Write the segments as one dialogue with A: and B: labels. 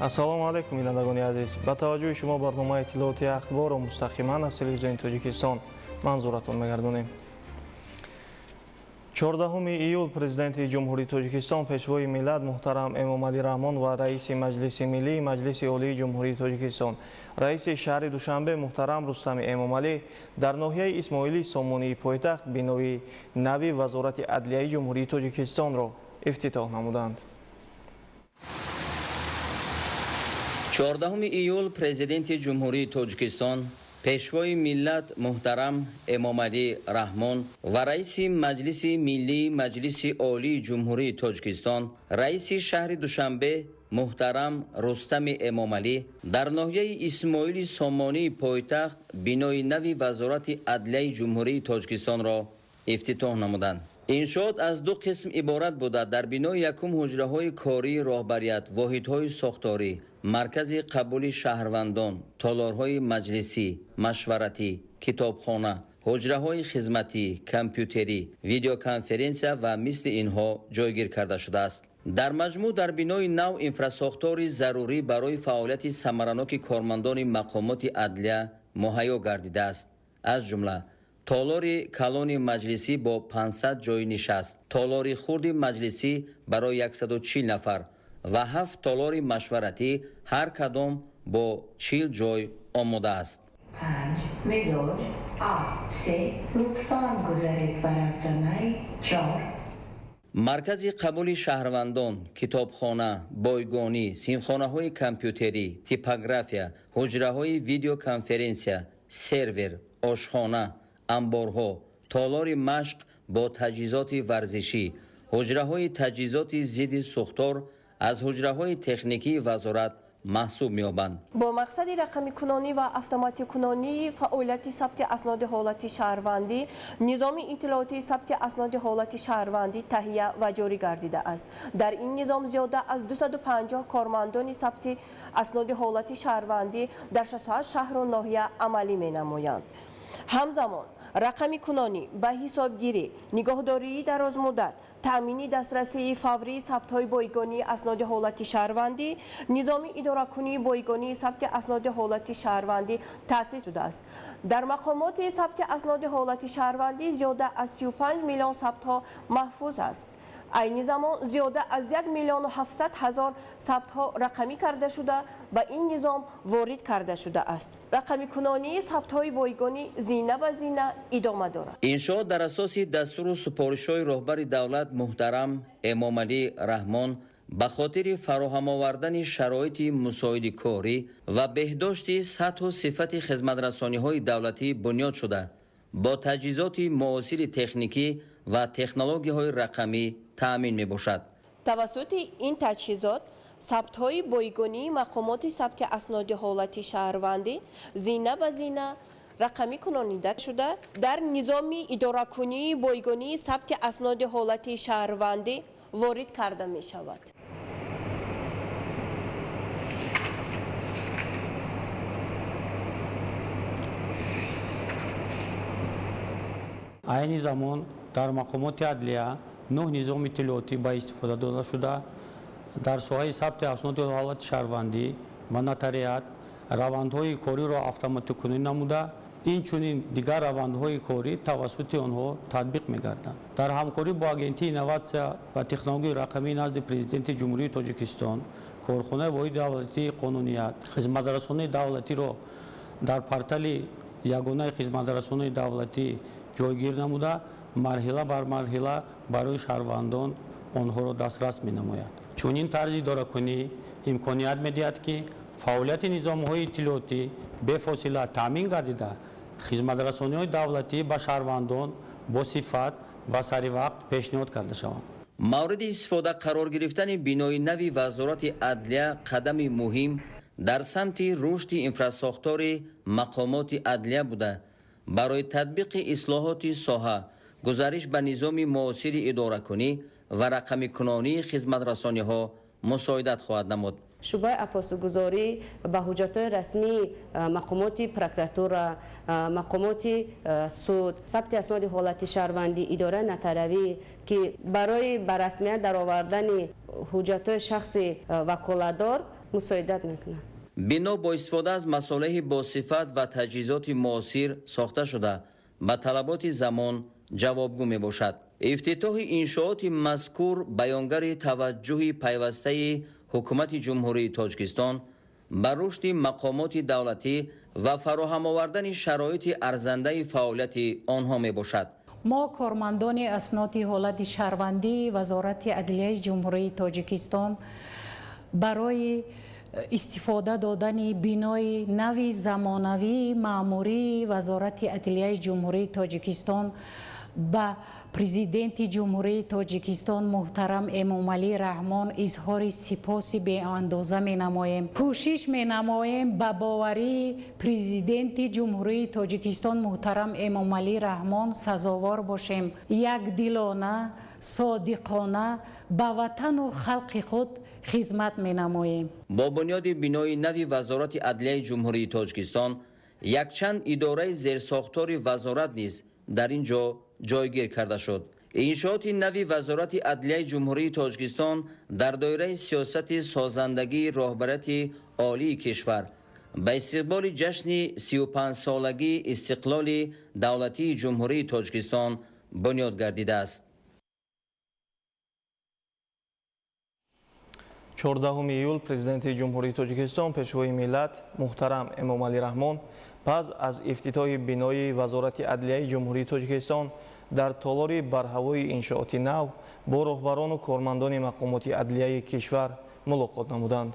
A: ассалому алайкум бинандагони азиз, ба таваҷҷӯҳи шумо барномаи иттилооти ахбору мустақиман аз телевизиони Тоҷикистон манзуратон мегардонем. 14 июл президенти ҷумҳурии Тоҷикистон пешвои миллат муҳтарам Эмомалӣ Раҳмон ва раиси Маҷлиси миллии Маҷлиси олии ҷумҳурии Тоҷикистон, раиси шаҳри Душанбе муҳтарам Рустами Эмомалӣ дар ноҳияи Исмоилӣ Сомонии пойтахт бинои нави Вазорати адлияи ҷумҳурии Тоҷикистонро ифтитоҳ намуданд.
B: 14 июл президенти ҷумҳурии Тоҷикистон пешвои миллат муҳтарам Эмомалӣ Раҳмон ва раиси Маҷлиси миллии Маҷлиси олии ҷумҳурии Тоҷикистон, раиси шаҳри Душанбе муҳтарам Рустами Эмомалӣ дар ноҳияи Исмоили Сомонии пойтахт бинои нави Вазорати адлияи ҷумҳурии Тоҷикистонро ифтитоҳ намуданд. иншоот аз ду қисм иборат буда дар бинои якум ҳуҷраҳои кории роҳбарият, воҳидҳои сохторӣ, маркази қабули шаҳрвандон, толорҳои маҷлисӣ, машваратӣ, китобхона, ҳуҷраҳои хизматӣ, компютерӣ, видеоконференсия ва мисли инҳо ҷойгир карда шудааст. дар маҷмӯъ дар бинои нав инфрасохтори зарурӣ барои фаъолияти самараноки кормандони мақомоти адлия муҳайё гардидааст. аз ҷумла толори калони маҷлисӣ бо 500 ҷойи нишаст, толори хурди маҷлисӣ барои 140 нафар ва 7 толори машваратӣ ҳар кадом бо 40 ҷой омода аст.
C: 5 мизоҷ А3 лутфан гузаред бар афзанаи 4.
B: маркази қабули шаҳрвандон, китобхона, бойгонӣ, синфхонаҳои компютерӣ, типография, ҳуҷраҳои видеоконференсия, сервер, ошхона, амборҳо, толори машқ бо таҷҳизоти варзишӣ, ҳуҷраҳои таҷҳизоти зидди сӯхтор аз ҳуҷраҳои техникии вазорат маҳсуб меёбанд.
D: бо мақсади рақамикунонӣ ва автоматикунонии фаъолияти сабти асноди ҳолати шаҳрвандӣ, низоми иттилоотии сабти асноди ҳолати шаҳрвандӣ таҳия ва ҷорӣ гардида аст. дар ин низом зиёда аз 250 кормандони сабти асноди ҳолати шаҳрвандӣ дар 68 шаҳру ноҳия амалӣ менамоянд. ҳамзамон рақамикунонӣ ба ҳисобгирӣ, нигоҳдории дарозмуддат, таъмини дастрасии фаврии сабтҳои бойгонии асноди ҳолати шаҳрвандӣ, низоми идоракунии бойгонии сабти асноди ҳолати шаҳрвандӣ таъсис шудааст. дар мақомоти сабти асноди ҳолати шаҳрвандӣ зиёда аз 35 миллион сабтҳо маҳфуз аст. айни замон зиёда аз 1 миллион 700 ҳазор сабтҳо рақамӣ карда шуда ба ин низом ворид карда шудааст. рақамикунонии сабтҳои бойгонӣ зина ба зина идома дорад.
B: иншоот дар асоси дастуру супоришҳои роҳбари давлат муҳтарам Эмомалӣ Раҳмон ба хотири фароҳам овардани шароити мусоиди корӣ ва беҳдошти сатҳу сифати хизматрасониҳои давлатӣ бунёд шуда, бо таҷҳизоти муосири техникӣ ва технологияҳои рақамӣ таъмин мебошад.
D: тавассути ин таҷҳизот сабтҳои бойгонии мақомоти сабти асноди ҳолати шаҳрвандӣ зина ба зина рақамӣ кунонида шуда дар низоми идоракунии бойгонии сабти асноди ҳолати шаҳрвандӣ ворид карда мешавад.
E: айни замон дар мақомоти адлия 9 низоми иттилоотӣ ба истифода дода шуда дар соҳаи сабти асноди ҳолати шаҳрвандӣ ва нотариат равандҳои кориро автоматикунӣ намуда, инчунин дигар равандҳои корӣ тавассути онҳо татбиқ мегарданд. дар ҳамкорӣ бо агентии инноватсия ва технологияи рақамии назди президенти ҷумҳурии Тоҷикистон, корхонаи воҳиди давлатии қонуният, хизматрасонаи давлатиро дар портали ягонаи хизматрасонаи давлатӣ ҷойгир намуда, марҳила бар марҳила барои шаҳрвандон онҳоро дастрас менамояд. чунин тарзи идоракунӣ имконият медиҳад ки фаъолияти низомҳои иттилоотӣ бефосила таъмин гардида хизматрасониҳои давлатӣ ба шаҳрвандон бо сифат ва саривақт пешниҳод карда шаванд.
B: мавриди истифода қарор гирифтани бинои нави Вазорати адлия қадами муҳим дар самти рушди инфрасохтори мақомоти адлия буда, барои татбиқи ислоҳоти соҳа гузариш ба низоми муосири идоракунӣ ва рақамикунонии хизматрасониҳо мусоидат хоҳад намуд.
F: шӯъбаи апосугузорӣ ба ҳуҷҷатҳои расмии мақомоти прокуратура, мақомоти суд, сабти асноди ҳолати шаҳрвандӣ, идораи нотариявӣ ки барои ба расмият даровардани ҳуҷҷатҳои шахси ваколатдор مساعدت میکنه.
B: бино бо истифода аз масолиҳи босифат ва таҷҳизоти муосир сохта шуда ба талаботи замон ҷавобгӯ мебошад. ифтитоҳи иншооти мазкур баёнгари таваҷҷӯҳи пайвастаи ҳукумати ҷумҳурии Тоҷикистон ба рушди мақомоти давлатӣ ва фароҳам овардани шароити арзандаи фаъолияти онҳо мебошад.
G: ما کارمندان اسناد حالت شهروندی وزارت عدلیه جمهوری تاجیکستان برای استفاده دادن بینای نوی زمانوی ماموری وزارت عدلیه جمهوری تاجیکستان به پرزیدنت جمهوری تاجیکستان محترم امامعلی رحمان اظهار سپاس بی اندازه می نماییم. کوشش می نماییم به باوری پرزیدنت جمهوری تاجیکستان محترم امامعلی رحمان سزاوار باشیم. یک دلانه صادقانه به وطن و خلق خود خدمت می نماییم.
B: با بنیاد بینای نوی وزارت عدلیه جمهوری تاجیکستان یک چند اداره زیرساختار وزارت نیز در اینجا جایگیر کرده شد. انشاءات نوی وزارت عدلیه جمهوری تاجیکستان در دایره سیاست سازندگی راهبریت عالی کشور به استقبال جشن 35 سالگی استقلال دولتی جمهوری تاجیکستان بنیاد گردیده است.
A: 14 июл президенти ҷумҳурии Тоҷикистон пешвои миллат муҳтарам Эмомалӣ Раҳмон пас аз ифтитоҳи бинои вазорати адлияи ҷумҳурии Тоҷикистон дар толори барҳавои иншооти нав бо роҳбарону кормандони мақомоти адлияи кишвар мулоқот намуданд.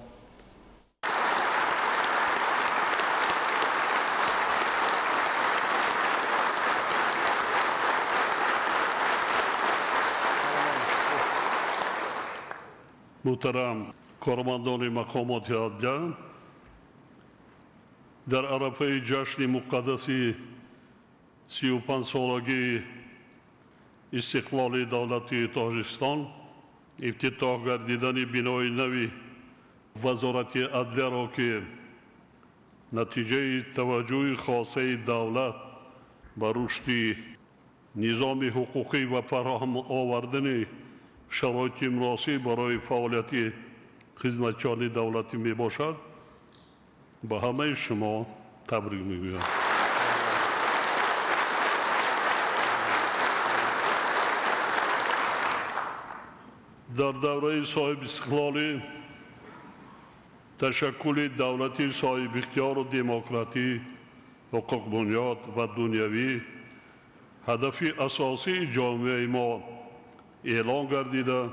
H: محترم کارمندان مقامات عدلیه، در عرفه جشن مقدسی 35 سالگی استقلال دولتی تاجیکستان افتتاح گردیدن بنای نوی وزارت عدلیه را که نتیجه توجه خاصه دولت به رشد نظام حقوقی و فراهم آوردن شرایط مناسب برای فعالیت خدمتچیان دولتی می باشد. به همه شما تبریک میگویم. در دوره صاحب استقلال تشکل دولتی صاحب اختیار و دموکراتی حقوق بنیاد و دنیوی هدف اساسی جامعه ما اعلان گردیده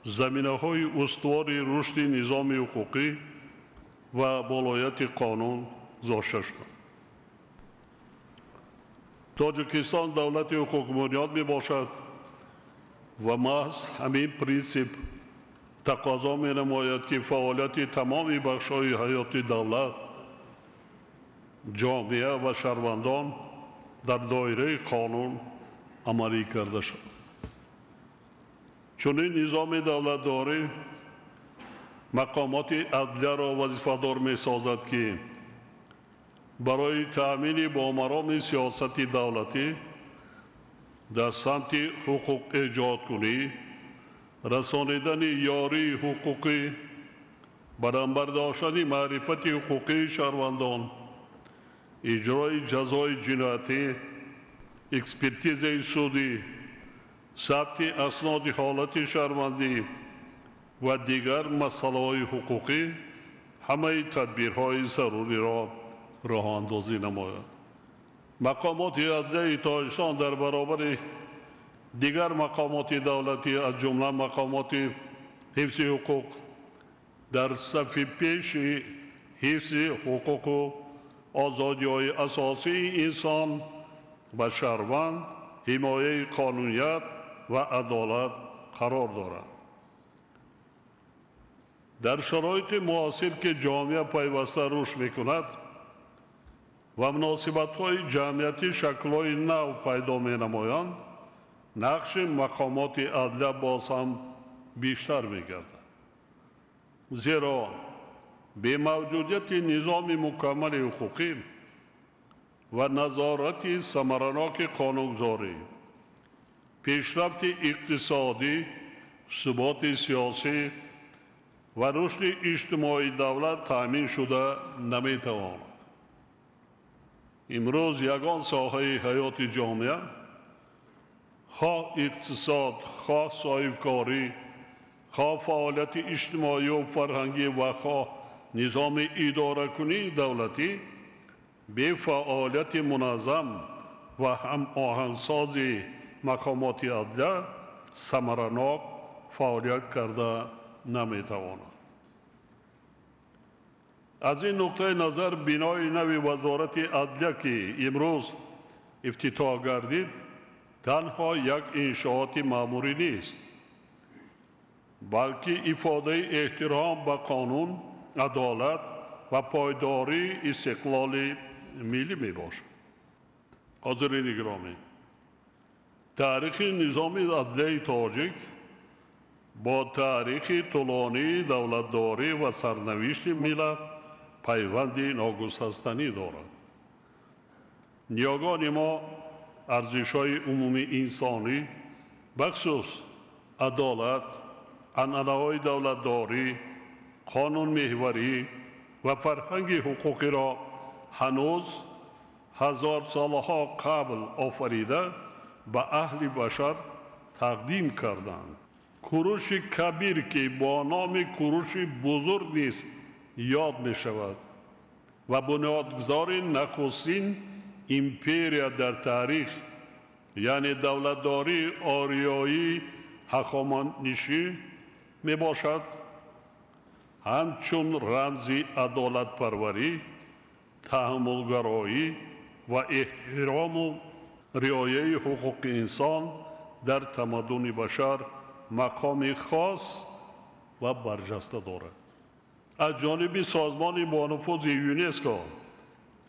H: زمینه‌های استوار رشد نظام حقوقی و ولایت قانون گذاشته شد. تاجیکستان دولت حقوق بنیاد می باشد و محض همین پرینسیپ تقاضا می نماید که فعالیت تمام بخش‌های حیات دولت، جامعه و شهروندان در دایره قانون عملی کرده شد. چنین نظام دولتداری مقامات عدلیه را وظیفه‌دار می‌سازد که برای تأمین بامرام سیاست دولتی در سمت حقوق ایجاد کنی، رسانیدن یاری حقوقی، برانبر داشتن معرفت حقوقی شهروندان، اجرای جزای جنایتی، اکسپرتیز سودی، ثبت اسناد حالت شهروندی و دیگر مسائل حقوقی همه تدبیرهای ضروری را راه اندازی نماید. مقامات عدلیه تاجیکستان در برابر دیگر مقامات دولتی از جمله مقامات حفظ حقوق در صف پیش حفظ حقوق و آزادی‌های اساسی انسان و شهروند، حمایه قانونیت و عدالت قرار دارد. در شرایط معاصر که جامعه پیوسته رشد می‌کند و مناسبت‌های جمعیتی شکل‌های نو پیدا می‌نمایند، نقش مقامات عدلیه باز هم بیشتر می‌گردد. زیرا به موجودیت نظام مکمل حقوقی و نظارت ثمرناک قانونگذاری، پیشرفت اقتصادی، ثبات سیاسی و رشد اجتماعی دولت تامین شده نمیتواند. امروز یگان ساحه حیات جامعه، خواه اقتصاد، خواه صاحبکاری، خواه فعالیت اجتماعی و فرهنگی و خواه نظام اداره کنی دولتی، به فعالیت منظم و هم آهنگساز مقامات عدلیه ثمرناک فعالیت کرده نمیتواند. از این نقطه نظر بنای نوی وزارت عدلیه که امروز افتتاح گردید تنها یک انشاءات معمولی نیست، بلکه افاده احترام به قانون، عدالت و پایداری استقلال ملی می باشد. حاضرین گرامی، تاریخ نظام عدلیه تاجیک با تاریخ طولانی دولتداری و سرنوشت ملت پیوند ناگسستنی دارد. نیاگان ما ارزش‌های عمومی انسانی بخصوص عدالت، عنعنه‌های دولتداری، قانون محوری و فرهنگ حقوقی را هنوز هزار سالها قبل آفریده به اهل بشر تقدیم کردند. کوروش کبیر که با نام کوروش بزرگ نیز یاد می شود و بنیادگذار نخستین امپریا در تاریخ، یعنی دولتداری آریایی هخامنشی می باشد، همچون رمزی عدالت پروری، تحملگرایی و احترام و رعایت حقوق انسان در تمدن بشر مقام خاص و برجسته دارد. از جانب سازمان با نفوذ یونسکو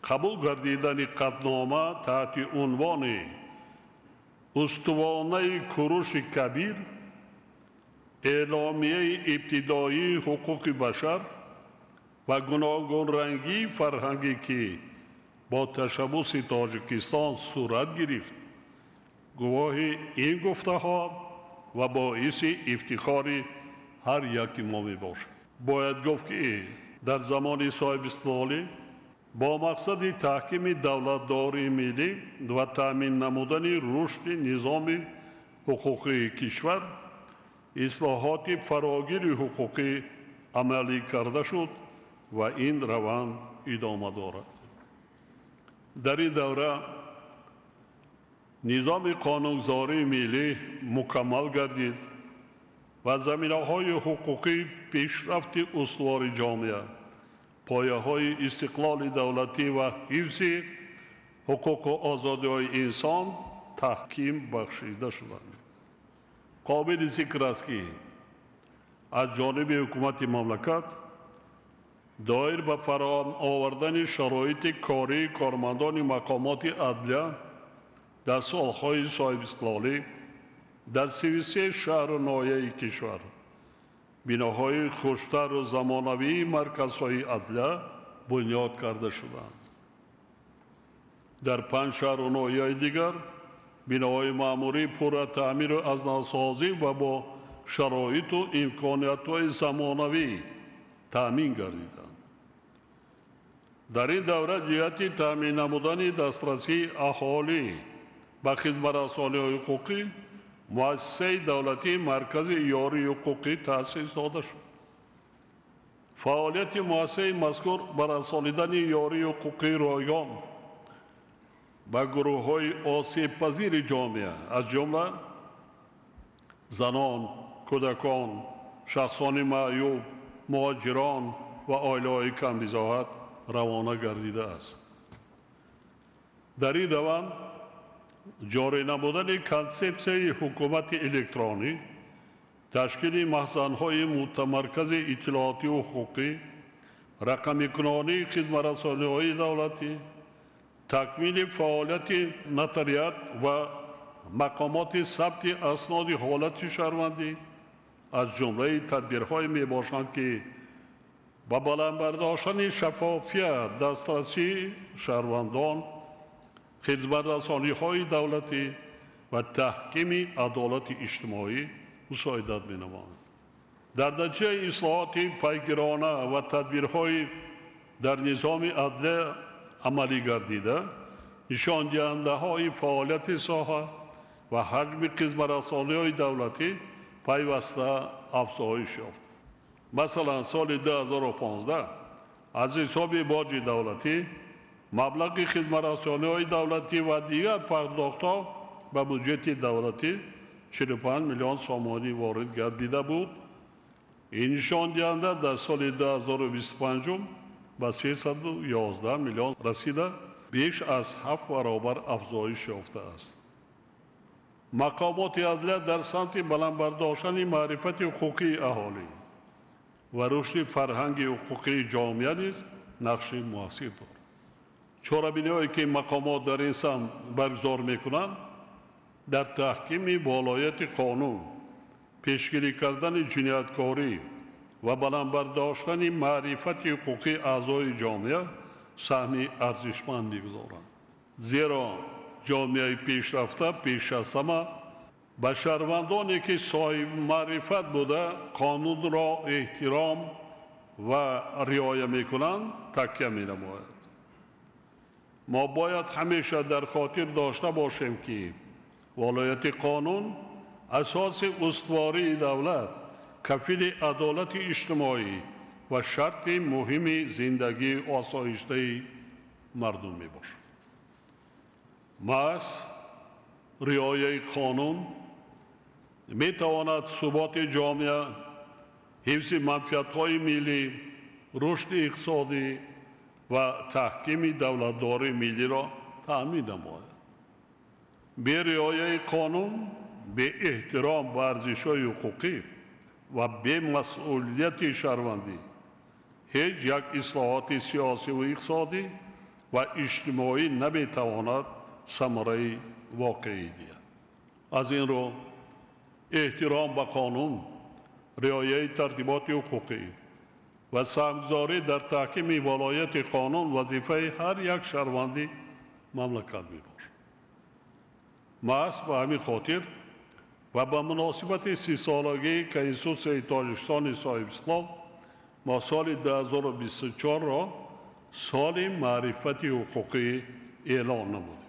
H: قبول گردیدن قطعنامه تحت عنوان استوانه کوروش کبیر، اعلامیه ابتدایی حقوق بشر و گوناگون رنگی فرهنگی که با تشبث تاجیکستان صورت گرفت، گواه این گفته ها و باعث افتخار هر یک ما می باشد. باید گفت که در زمان صاحب استقلالی با مقصد تحکیم دولتداری ملی و تامین نمودن رشد نظام حقوقی کشور، اصلاحات فراگیر حقوقی عملی کرده شد و این روند ادامه دارد. در این دوره نظام قانونگذاری ملی مکمل گردید و زمینه‌های حقوقی پیشرفت استوار جامعه، پایه‌های استقلال دولتی و حفظ حقوق و آزادی‌های انسان تحکیم بخشیده شدند. قابل ذکر است که از جانب حکومت مملکت دایر به فراهم آوردن شرایط کاری کارمندان مقامات عدلیه در سالهای صاحب استقلالی در 33 شهر و ناحیه کشور بناهای خوشتر و زمانوی مرکزهای عدلیه بنیاد کرده شدند. در 5 شهر و ناحیه دیگر بناهای معمولی پر تعمیر و از نوسازی و با شرایط و امکانیت‌های زمانوی تامین گردیدند. در این دوره جهت تامین نمودن دسترسی اهالی به خدمت‌رسانی حقوقی، مؤسسه دولتی مرکز یاری حقوقی تأسیس داده شد. فعالیت مؤسسه مذکور به رسانیدن یاری حقوقی رایگان به گروه‌های آسیب پذیر جامعه از جمله زنان، کودکان، شخصان معیوب، مهاجران و عائله‌های کم‌بضاعت روانه گردیده است. در این روند جاری نمودن کنسپسیون حکومت الکترونی، تشکیل مخزن‌های متمرکز اطلاعاتی و حقوقی، رقمی کنانی خدمت‌رسانی‌های دولتی، تکمیل فعالیت نوتریات و مقامات ثبت اسناد حالت شهروندی از جمله تدبیرهای می باشند که با بلند برداشتن شفافیت دسترسی شهروندان، خدمت‌رسانی‌های دولتی و تحکیم عدالت اجتماعی مساعدت می‌نمایند. در نتیجه اصلاحات پیگیرانه و تدبیرهای در نظام عدلیه عملی گردیده نشان دهنده های فعالیت ساحه و حجم خدمت‌رسانی های دولتی پیوسته افزایش یافت. مثلا سال 2015 از حساب باج دولتی مبلغ خدمت‌رسانی های دولتی و دیگر پرداخت‌ها به بودجه دولتی 45 میلیون سامانی وارد گردیده بود. این نشان دهنده در سال 2025 به 311 میلیون رسیده، بیش از 7 برابر افزایش یافته است. مقامات عدلیه در سمت بلند برداشتن معرفت حقوقی اهالی و رشد فرهنگ حقوقی جامعه نیز نقش مؤثر دارد. چاره‌بینی‌هایی که مقامات در این سمت برگزار می‌کنند در تحکیم ولایت قانون، پیشگیری کردن جنایتکاری و بلند برداشتن معرفت حقوقی اعضای جامعه سهم ارزشمندی گذارند. زیرا جامعه پیشرفته پیش از همه به شهروندانی که صاحب معرفت بوده قانون را احترام و رعایت می‌کنند تکیه می‌نماید. ما باید همیشه در خاطر داشته باشیم که ولایت قانون اساس استواری دولت، کفیل عدالت اجتماعی و شرط مهم زندگی آسایشته مردم میباشد. محض رعایت قانون میتواند ثبات جامعه، حفظ منفعت‌های ملی، رشد اقتصادی و تحکیم دولتداری ملی را تأمین نماید. به رعایت قانون، به احترام به ارزش‌های حقوقی و به مسئولیت شهروندی هیچ یک اصلاحات سیاسی و اقتصادی و اجتماعی نمیتواند ثمره واقعی دهد. از این رو احترام به قانون، رعایت ترتیبات حقوقی و سهمگذاری در تحکیم ولایت قانون وظیفه هر یک شهروندی مملکت میباشد. محض به همین خاطر و به مناسبت 30 سالگی کنستیتوسیون تاجیکستان صاحب اسلام ما سال 2024 را سال معرفت حقوقی اعلان نمودیم.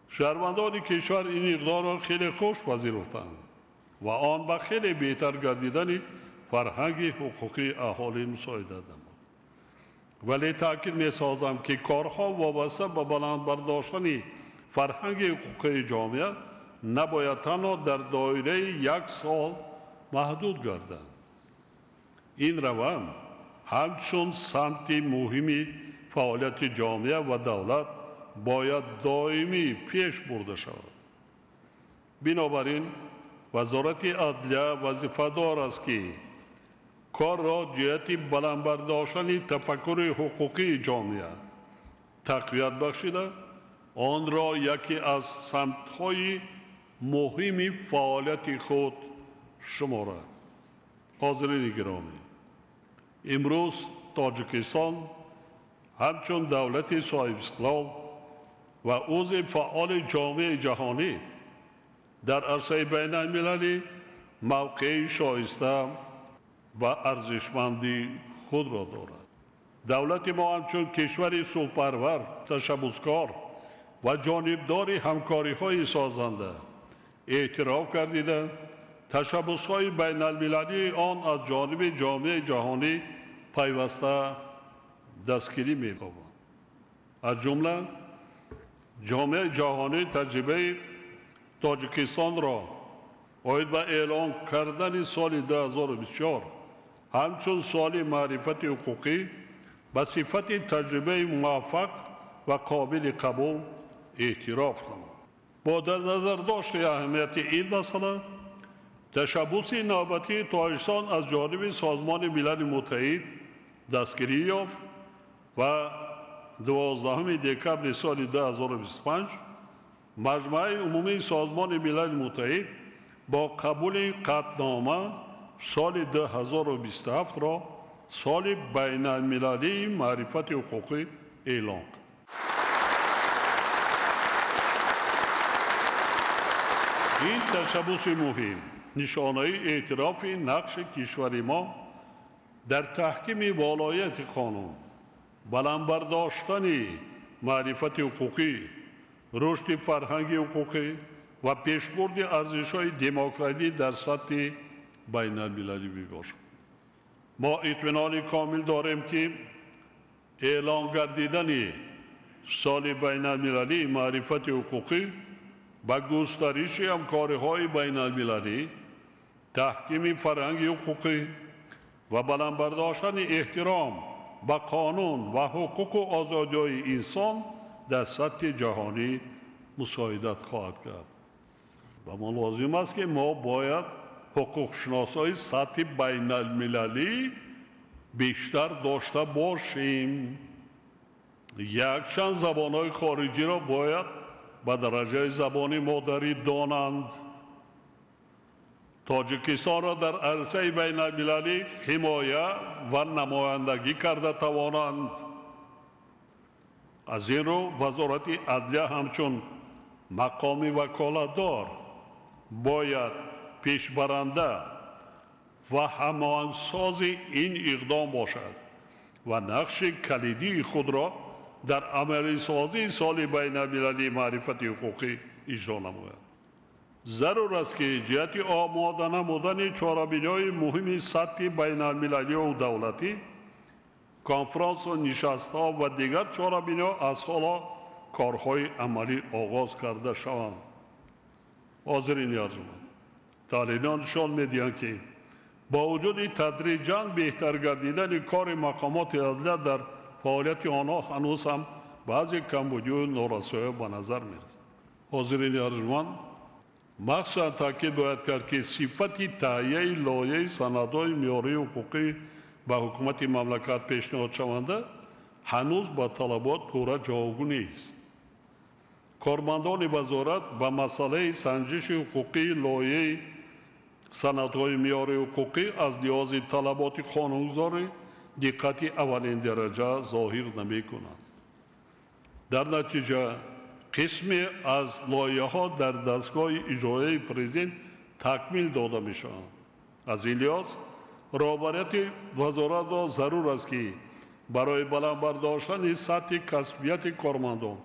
H: شهروندان کشور این اقدام را خیلی خوش پذیرفتند و آن به خیلی بهتر گردیدن فرهنگ حقوقی اهالی مساعدت نمود. ولی تاکید می‌سازم که کارها وابسته به بلند برداشتن فرهنگ حقوقی جامعه نباید تنها در دایره 1 سال محدود گردد. این روند همچون سمت مهمی فعالیت جامعه و دولت باید دائمی پیش برده شود. بنابراین وزارت عدلیه وظیفه‌دار است که کار را جهت بلند برداشتن تفکر حقوقی جامعه تقویت بخشیده آن را یکی از سمت‌های مهم فعالیت خود شمارد. حاضرین گرامی، امروز تاجیکستان همچون دولت صاحب استقلال و عضو فعال جامعه جهانی در عرصه بین المللی موقع شایسته و ارزشمندی خود را دارد. دولت ما همچون کشور صلح‌پرور، تشبثکار و جانبدار همکاری‌های سازنده اعتراف گردیده تشبث‌های بین المللی آن از جانب جامعه جهانی پیوسته دستگیری می‌یابد. از جمله جامعه جهانی تجربه تاجیکستان را باید به اعلان کردن سال 2024 همچون سال معرفت حقوقی به صفت تجربه موفق و قابل قبول اعتراف نمود. با در نظر داشت اهمیت این مسئله، تشبث نوبتی تاجیکستان از جانب سازمان ملل متحد دستگیری یافت و 12 دکمبر سال 2025 مجمع عمومی سازمان ملل متحد با قبول قطعنامه سال 2027 را سال بین المللی معرفت حقوقی اعلان کرد. این تشبث مهم نشانه اعتراف نقش کشور ما در تحکیم ولایت قانون، بلندبرداشتن معرفت حقوقی، رشد فرهنگ حقوقی و پیشبرد ارزش‌های دموکراسی در سطح بین المللی میباشد. ما اطمینان کامل داریم که اعلان گردیدن سال بین المللی معرفت حقوقی با گسترش همکاری‌های بین المللی، تحکیم فرهنگ حقوقی و بلندبرداشتن احترام به قانون و حقوق و آزادی‌های انسان در سطح جهانی مساعدت خواهد کرد. و ما لازم است که ما باید حقوق شناسای سطح بین المللی بیشتر داشته باشیم. یک چند زبان‌های خارجی را باید به درجه زبان مادری دانند. تاجیکستان را در عرصه بین المللی حمایه و نمایندگی کرده توانند. از این رو وزارت عدلیه همچون مقام وکالتدار باید پیشبرنده و هماهنگساز این اقدام باشد و نقش کلیدی خود را در عملی سازی سال بین المللی معرفت حقوقی اجرا نماید. ضرور است که جهت آماده نمودن چاره‌بینی‌های مهم سطح بین المللی و دولتی، کنفرانس و نشست‌ها و دیگر چاره‌بینی‌ها از حالا کارهای عملی آغاز کرده شوند. حاضرین ارجمند، تحلیلان نشان می‌دهند که با وجود تدریجاً بهتر گردیدن کار مقامات عدلیه در فعالیت آنها هنوز هم بعضی کمبودی و نارسایی به نظر می‌رسد. حاضرین ارجمند، مخصوصاً تاکید باید کرد که صفت تهیه لایحه سندهای معیاری حقوقی به حکومت مملکت پیشنهاد شونده هنوز با طلبات پورا جوابگو نیست. کارمندان وزارت به مسئله سنجش حقوقی لایحه سندهای معیاری حقوقی از لحاظ طلبات قانونگذاری دقت اولین درجه ظاهر نمی‌کنند. در نتیجه قسمی از لایحه‌ها در دستگاه اجرایی پرزیدنت تکمیل داده می‌شوند. از این لحاظ رهبریت وزارت را ضرور است که برای بلندبرداشتن سطح کسبیت کارمندان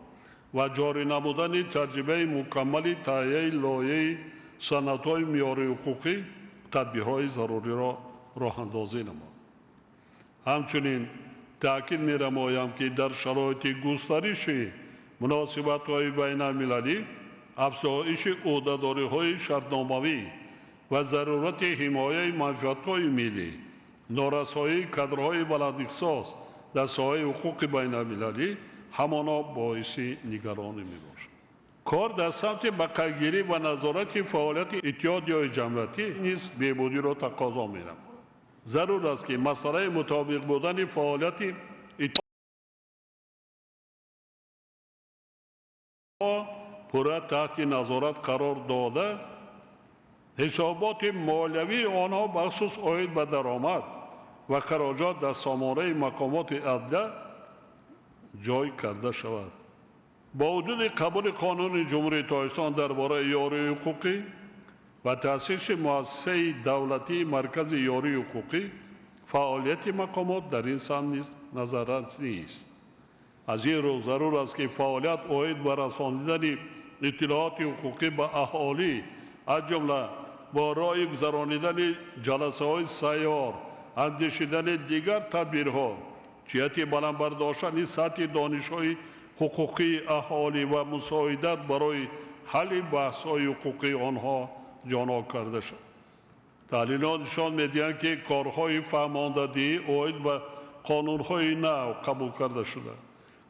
H: و جاری نمودن تجربه مکمل تهیه لایحه سندهای معیاری حقوقی تدبیرهای ضروری را راه‌اندازی نماید. همچنین تأکید می‌نمایم که در شرایط گسترش مناسبت‌های بین المللی، افزایش عهده‌داری‌های شرطنامه‌ای و ضرورت حمایت منفعت‌های ملی، نارسایی کادرهای بلند اختصاص در ساحه حقوق بین المللی همانا باعث نگرانی می‌باشد. کار در سمت بقیه‌گیری و نظارت فعالیت اتحادیه‌های جمعیتی نیز بهبودی را تقاضا می‌نماید. ضرور است که مسئله مطابق بودن فعالیت پورا تحت نظارت قرار داده، حسابات مالیوی آنها بخصوص عاید به درآمد و خراجات در سامانه مقامات عدلیه جای کرده شود. با وجود قبول قانون جمهوری تاجیکستان درباره یاری حقوقی و تأسیس مؤسسه دولتی مرکز یاری حقوقی، فعالیت مقامات در این سمت نیز نظارت نیست. از این رو ضرور است که فعالیت عاید به رساندن اطلاعات حقوقی به اهالی از جمله با راه گذرانیدن جلسه‌های سیار، اندیشیدن دیگر تدبیرها جهت بلندبرداشتن سطح دانش‌های حقوقی اهالی و مساعدت برای حل بحث‌های حقوقی آنها جانا کرده شد. تحلیلات نشان می‌دهند که کارهای فرماندهی عاید به قانون‌های نو قبول کرده شده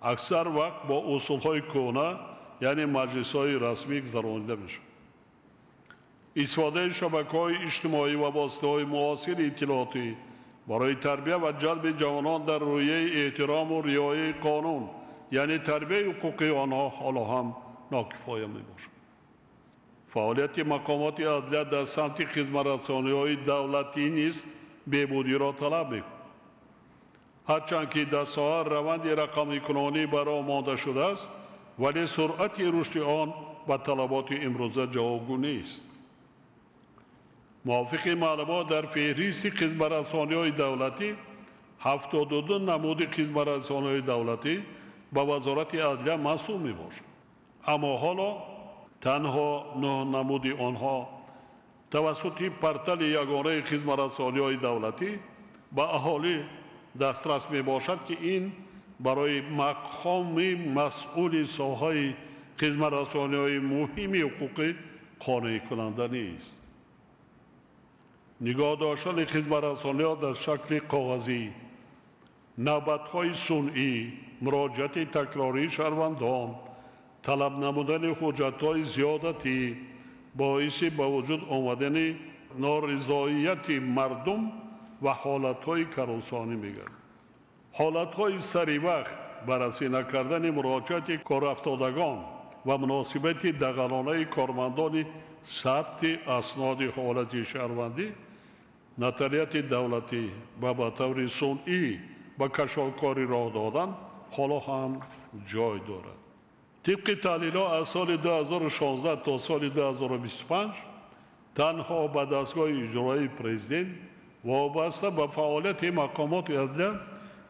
H: اکثر وقت با اصول‌های کهنه یعنی مجلس‌های رسمی گذرانیده می‌شود. استفاده شبکه‌های اجتماعی و واسطه‌های معاصر اطلاعاتی برای تربیت و جلب جوانان در رویه احترام و رعایت قانون یعنی تربیت حقوقی آنها حالا هم ناکفایه میباشد. فعالیت مقامات عدلیه در سمت خدمت‌رسانی‌های دولتی نیز بهبودی را طلب می‌کند. هرچند که در ساحه روند رقمی کنونی برآمده شده است، ولی سرعت رشد آن به طلبات امروزه جوابگو نیست. موافق معلومات در فهرست خدمت‌رسانی‌های دولتی 72 نمود خدمت‌رسانی‌های دولتی با وزارت عدلیه مسئول میباشد. اما حالا تنها 9 نمود آنها توسط پورتال یگانه خدمت‌رسانی‌های دولتی با اهالی دسترس میباشد که این برای مقام مسئول ساحه خدمت‌رسانی‌های مهم حقوقی قانع کننده نیست. نگاه داشتن خدمت‌رسانی‌ها در شکل کاغذی، نوبت‌های صنعی، مراجعت تکراری شهروندان، طلب نمودن حجت‌های زیادتی باعث به وجود آمدن نارضایت مردم و حالت‌های کارآسانی می‌گردد. حالت‌های سری وقت بررسی نکردن مراجعت کارافتادگان و مناسبت دغلانه کارمندان ثبت اسناد حالت شهروندی نتایج دولتی و به طور صنعی به کشاکاری راه دادن حالا هم جای دارد. طبق تحلیل‌ها از سال 2016 تا سال 2025 تنها به دستگاه اجرایی پرزیدنت وابسته به فعالیت مقامات عدلیه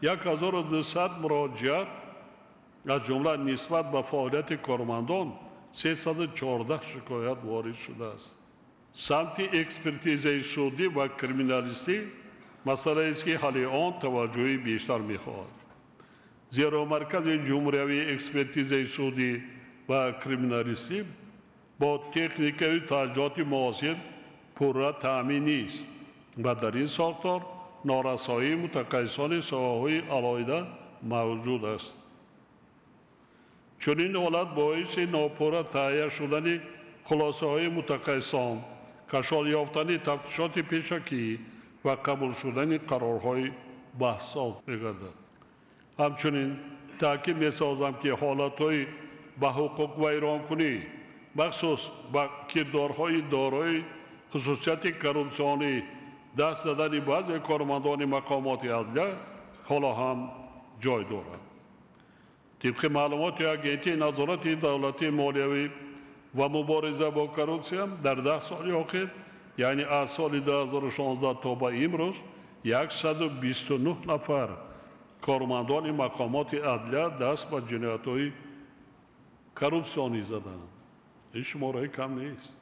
H: 1200 مراجعت از جمله نسبت به فعالیت کارمندان 314 شکایت وارد شده است. سمت اکسپرتیزه سودی و کریمینالیستی مسئله است که حل آن توجهی بیشتر می‌خواهد. زیرا مرکز جمهوری اکسپرتیزه سودی و کریمینالیستی با تکنیک و تجهیزات معاصر پورا تامین نیست و در این ساختار نارسایی متخصصان ساحه‌های علیحده موجود است. چنین حالت باعث ناپورا تهیه شدن خلاصه‌های متخصصان، کشال یافتن تفتیشات پیشکی و قبول شدن قرارهای بحث‌آمیز می‌گردد. همچنین تاکید می‌سازم که حالت‌های به حقوق ویرانکنی مخصوص با کردارهای دارای خصوصیت کورپسیونی دست دادن بعضی کارمندان مقامات عدلیه حالا هم جای دارد. طبق معلومات اگنتی نظارت دولتی مالیوی و مبارزه با کورپسیون در 10 سال اخیر یعنی از سال 2016 تا به امروز 129 نفر کارمندان مقامات عدلیه دست به جنایت‌های کورپسیونی زدند. این شماره کم نیست.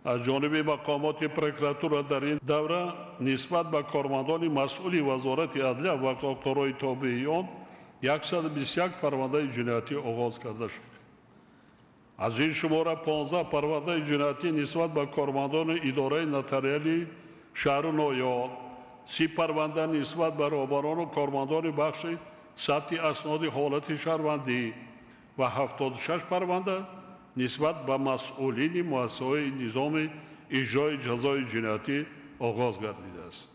H: از جانب مقامات پروکراتور در این دوره نسبت به کارمندان مسئول وزارت عدلیه و ساختارهای تابع آن 121 پرونده جنایتی آغاز کرده شد. از این شماره 15 پرونده جنایتی نسبت به کارمندان اداره نotariali شهر نویار، 30 پرونده نسبت به رهبران و کارمندان بخش ثبت اسناد حالت شهروندی و 76 پرونده نسبت به مسئولین مؤسسه‌های نظام اجرای جزای جنایتی آغاز گردیده است.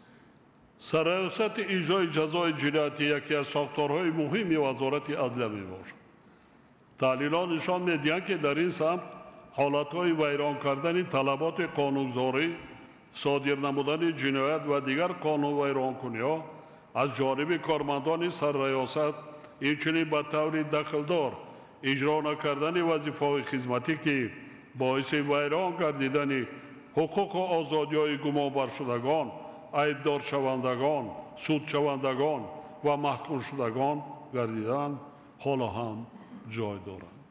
H: سرایست اجرای جزای جنایتی یکی از ساختارهای مهم وزارت عدلیه میباشد. تحلیلات نشان می‌دهند که در این سمت حالت‌های ویران کردن طلبات قانونگذاری، صادر نمودن جنایت و دیگر قانون ویرانکنی‌ها از جانب کارمندان سرریاست همچنین به طور دخلدار اجرا نکردن وظیفه‌های خدمتی که باعث ویران گردیدن حقوق و آزادی‌های گمانبر شدگان، عیبدار شوندگان، سود شوندگان و محکوم شدگان گردیدن حالا هم جای دارند.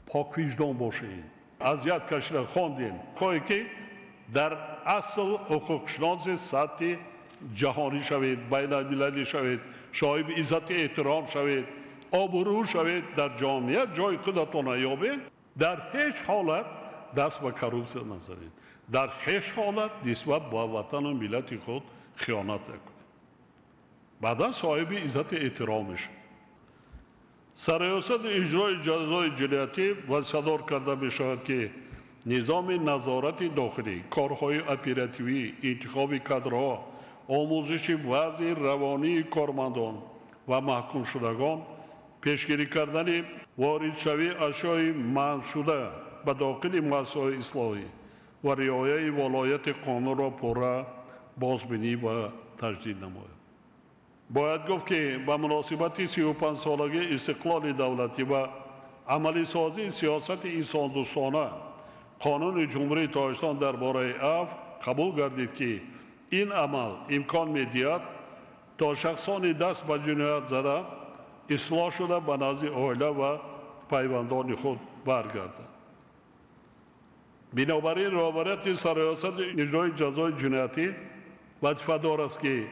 H: پاک وجدان باشید. اذیت کشیده خواندیم که در اصل حقوق شناسی سطح جهانی شوید، بین المللی شوید، صاحب عزت احترام شوید، آبرو شوید، در جامعه جای خودتان یابید. در هیچ حالت دست به کورپسیون نزنید. در هیچ حالت نسبت به وطن و ملت خود خیانت نکنید. بعدا صاحب عزت احترام شوید. سرایست اجرای جزای جنایتی وصادار کرده می‌شود که نظام نظارت داخلی، کارهای اپراتیوی، انتخاب کادرها، آموزش وضع روانی کارمندان و محکوم شدگان، پیشگیری کردن وارد شوی اشیاء منع شده به داخل مؤسسه‌های اصلاحی و رعایت ولایت قانون را پورا بازبینی و تجدید نماید. باید گفت که به مناسبت 35 سالگی استقلال دولتی و عملی سازی سیاست انسان دوستانه قانون جمهوری تاجیکستان درباره عفو قبول گردید که این عمل امکان می‌دهد تا شخصانی دست به جنایت زده اصلاح شده به نزد عائله و پیوندان خود برگردند. بنابراین رهبریت سرریاست اجرای جزای جنایتی وظیفه‌دار است که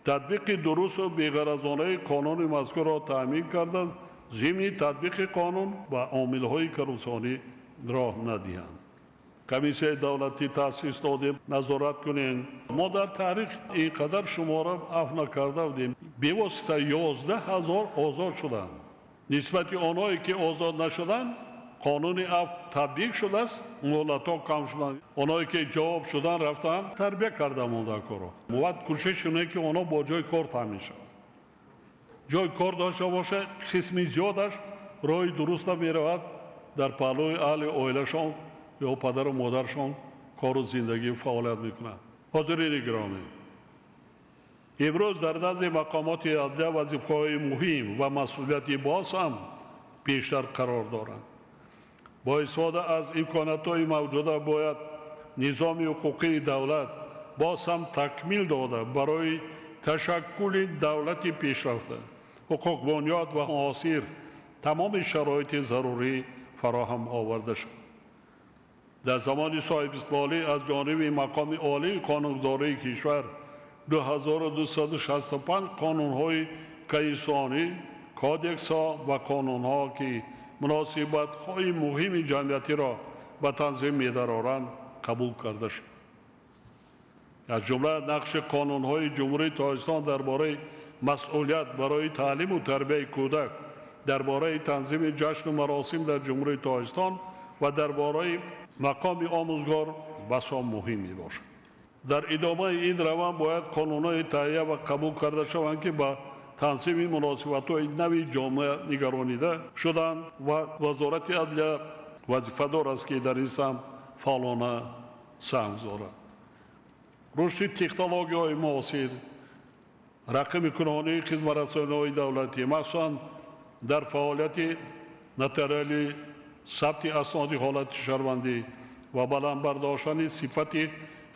H: تطبیق درست و بی‌غرضانه قانون مذکور را تأمین کرده ضمن تطبیق قانون و عامل‌های کروسانی راه ندهند. کمیسیون دولتی تأسیس دادیم نظارت کنین. ما در تاریخ اینقدر شماره عفو نکرده بودیم. بی‌واسطه 11,000 آزاد شدند. نسبت آنهایی که آزاد نشدند قانون عفو تطبیق شده است، مهلت‌ها کم شدند. آنهایی که جواب شدند رفتن تربیت کرده مونده کارو. مواد کوشش کنه که آنها با جای کار تامین شوند. جای کار داشته باشه، قسمی زیادش راه درست میرود در پهلوی اهل عائله‌شان یا پدر و مادرشان کار و زندگی فعالیت میکنند. حاضرین گرامی، امروز در نزد مقامات عدلیه وظیفه‌های مهم و مسئولیتی باز هم بیشتر قرار دارند. با استفاده از امکانات‌های موجوده باید نظام حقوقی دولت باز هم تکمیل داده برای تشکل دولت پیشرفته حقوق بنیاد و معاصر تمام شرایط ضروری فراهم آورده شد. در زمان صاحب استقلالی از جانب مقام عالی قانونگذاری کشور 2265 قانون‌های کیسانی، کودکس‌ها و قانون‌ها که مناسبت‌های مهم جمعیتی را به تنظیم می‌دارند قبول کرده شد. از جمله نقش قانون‌های جمهوری تاجیکستان درباره مسئولیت برای تعلیم و تربیت کودک، درباره تنظیم جشن و مراسم در جمهوری تاجیکستان و درباره مقام آموزگار بسیار مهم میباشد. در ادامه این روند باید قانون‌های تهیه و قبول کرده شوند که با تنظیم مناسبت‌های نوی جامعه نگرانیده شدند و وزارت عدلیه وظیفه‌دار است که در این سمت فعالانه سهم گذارد. رشد تکنولوژی‌های معاصر، رقم کنونی خدمت‌رسانی‌های دولتی مخصوصاً در فعالیت نوتریالی، ثبت اسناد حالت شهروندی و بلند برداشتن صفت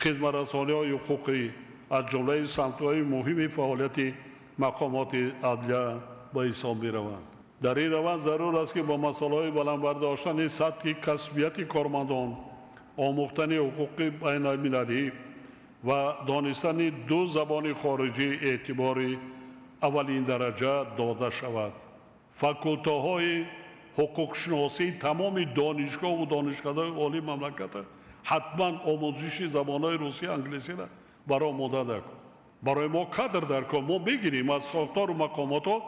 H: خدمت‌رسانی‌های حقوقی از جمله سمت‌های مهم فعالیت مقامات عدلیه به حساب می‌روند. در این روند ضرور است که با مسائل بلند برداشتن سطح کسبیت کارمندان، آموختن حقوق بین المللی و دانستن دو زبان خارجی اعتباری اولین درجه داده شود. فاکولته‌های حقوق شناسی تمام دانشگاه و دانشکده‌های عالی مملکت حتما آموزش زبان‌های روسی انگلیسی را برای آماده کن. برای ما کادر در کن. ما میگیریم از ساختار و مقامات ها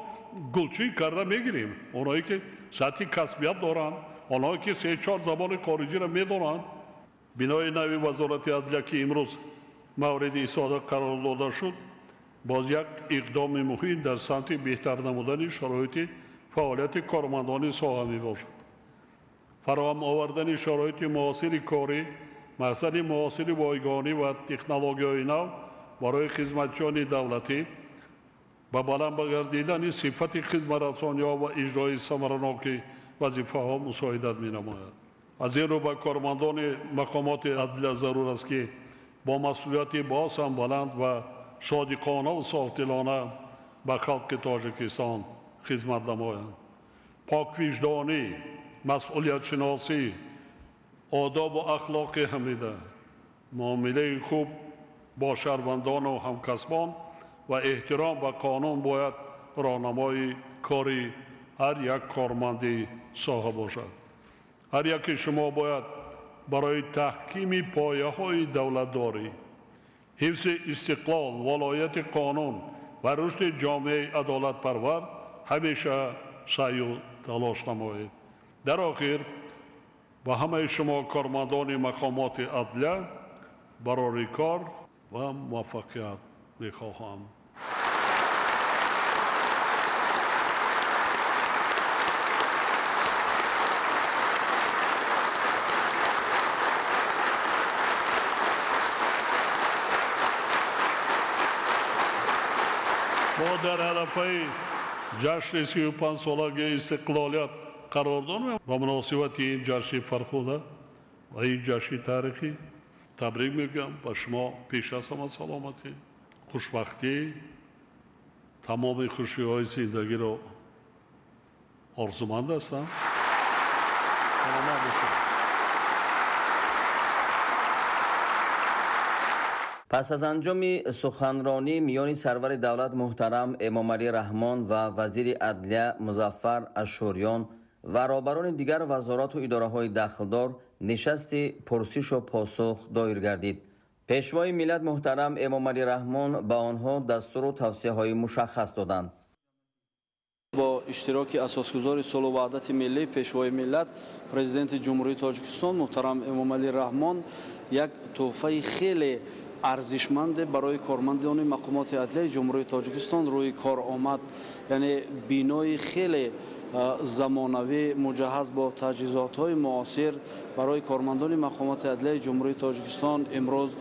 H: گلچین کرده میگیریم. اونایی که سطح کسبیت دارن، اونایی که 3-4 زبان خارجی را میدونن. بنای نوی وزارت عدلیه که امروز مورد استفاده قرار داده شد، باز یک اقدام مهم در سمت بهتر نمودن شرایط فعالیت کارمندان ساحه میباشد. فراهم آوردن شرایط معاصر کاری، مسائل معاصر بایگانی و تکنولوژی‌های نو برای خدمتچیان دولتی و بلند گردیدن صفت خدمت‌رسانی‌ها و اجرای ثمرناک وظیفه‌ها مساعدت می‌نماید. از این رو به کارمندان مقامات عدلیه ضرور است که با مسئولیت باز هم بلند و صادقانه و صافدلانه به خلق تاجیکستان خدمت نمایند. پاک وجدانی، مسئولیت شناسی، آداب و اخلاق حمیده، معامله خوب با شهروندان و همکسبان و احترام به قانون باید راهنمای کاری هر یک کارمند ساحه باشد. هر یک شما باید برای تحکیم پایه‌های دولتداری، حفظ استقلال، ولایت قانون و رشد جامعه عدالت پرور همیشه سعی و تلاش نمایید. در آخر به همه شما کارمندان مقامات عدلیه برای کار و موفقیت می‌خواهم. ما در عرفه جشن 35 سالگی استقلالیت قرار داریم و مناسبت این جشن فرخوده و این جشن تاریخی تبریک میگم به شما. پیش از همه سلامتی، خوشبختی، تمام خوشی های زندگی رو آرزومند هستم. سلامت باشید.
B: پس از انجام سخنرانی میان سرور دولت محترم امامعلی رحمان و وزیر عدلیه مظفر اشوریان و رهبران دیگر وزارات و اداره‌های دخلدار نشست پرسش و پاسخ دایر گردید. پیشوای ملت محترم امامعلی رحمان به آنها دستور و توصیه‌های مشخص دادند.
I: با اشتراک اساسگذار صلح و وحدت ملی پیشوای ملت پرزیدنت جمهوری تاجیکستان محترم امامعلی رحمان یک تحفه خیلی ارزشمند برای کارمندان مقامات عدلیه جمهوری تاجیکستان روی کار آمد. یعنی بینای خیلی زمانوی مجهز با تجهیزات‌های معاصر برای کارمندان مقامات عدلیه جمهوری تاجیکستان امروز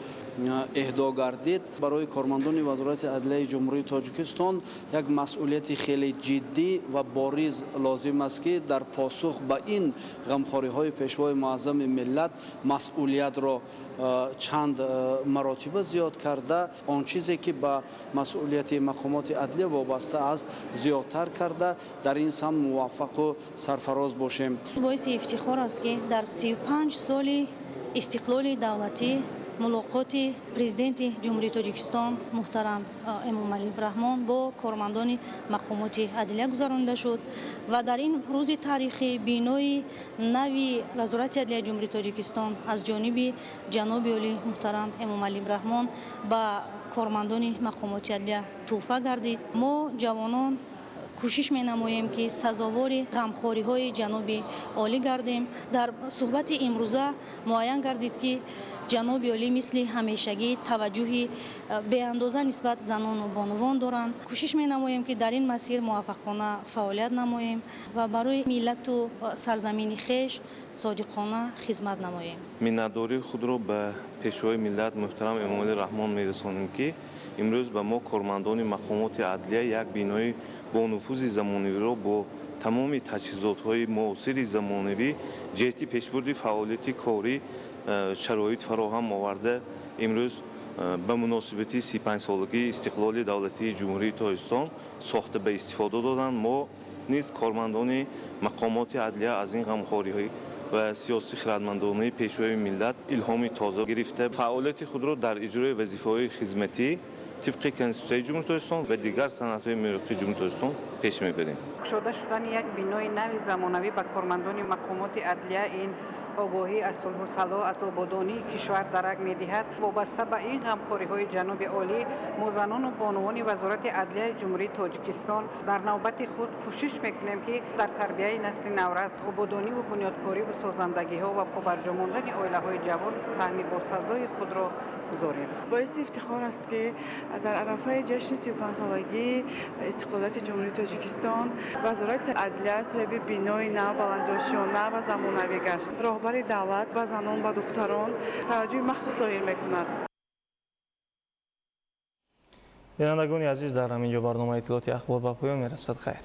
I: اهدا گردید. برای کارمندان وزارت عدلیه جمهوری تاجیکستان یک مسئولیت خیلی جدی و باریز لازم است که در پاسخ به این غمخوری‌های پیشوای معظم ملت مسئولیت را چند مراتب زیاد کرده، آن چیزی که به مسئولیت مقامات عدلیه وابسته است زیادتر کرده. در این سمت موفق و سرفراز باشیم.
J: باعث افتخار است که در 35 سال استقلال دولتی ملاقات پرزیدنت جمهوری تاجیکستان محترم امامعلی رحمان با کارمندان مقامات عدلیه گذرانده شد و در این روز تاریخی بینای نوی وزارت عدلیه جمهوری تاجیکستان از جانب جناب عالی محترم امامعلی رحمان با کارمندان مقامات عدلیه تحفه گردید. ما جوانان کوشش می نماییم که سزاوار غمخواری های جناب عالی گردیم. در صحبت امروزه معین گردید که جناب عالی مثل همیشگی توجه به اندازه نسبت زنان و بانوان دارند. کوشش می نماییم که در این مسیر موفقانه فعالیت نماییم و برای ملت و سرزمین خویش صادقانه خدمت نماییم.
K: منتداری خود را به پیشوای ملت محترم امامعلی رحمان می رسانیم که امروز به ما کارمندان مقامات عدلیه یک بینای با نفوذ زمانوی را با تمام تجهیزات‌های معاصر زمانوی جهت پیشبرد فعالیت کاری شرایط فراهم آورده امروز به مناسبت 35 سالگی استقلال دولتی جمهوری تاجیکستان ساخته به استفاده دادند. ما نیز کارمندان مقامات عدلیه از این غمخوری‌های و سیاسی خردمندانه پیشوای ملت الهام تازه گرفته فعالیت خود را در اجرای وظیفه‌های خدمتی طبق کنستیتوسیون جمهوری تاجیکستان و دیگر سنت‌های میراثی جمهوری تاجیکستان پیش می‌بریم.
L: شده شدن یک بینای نوی زمانوی به کارمندان مقامات عدلیه این آگاهی از صلح و صلاح از آبادانی کشور درک می‌دهد. وابسته به این غمخوری‌های جناب عالی ما زنان و بانوان وزارت عدلیه جمهوری تاجیکستان در نوبت خود کوشش می‌کنیم که در تربیت نسل نورست آبادانی و بنیادکاری و سازندگی‌ها و پابرجاماندن عائله‌های جوان سهم باسزای خود را گذاریم.
M: باعث افتخار است که در عرفه جشن 35 سالگی استقلالیت جمهوری تاجیکستان وزارت عدلیه صاحب بینای نو بلندجوشانه و زمانوی گشت. رهبر دولت و زنان و دختران توجه مخصوص ظاهر می‌کند.
A: بینندگان عزیز، در همینجا برنامه اطلاعاتی اخبار به پایان میرسد. خیر.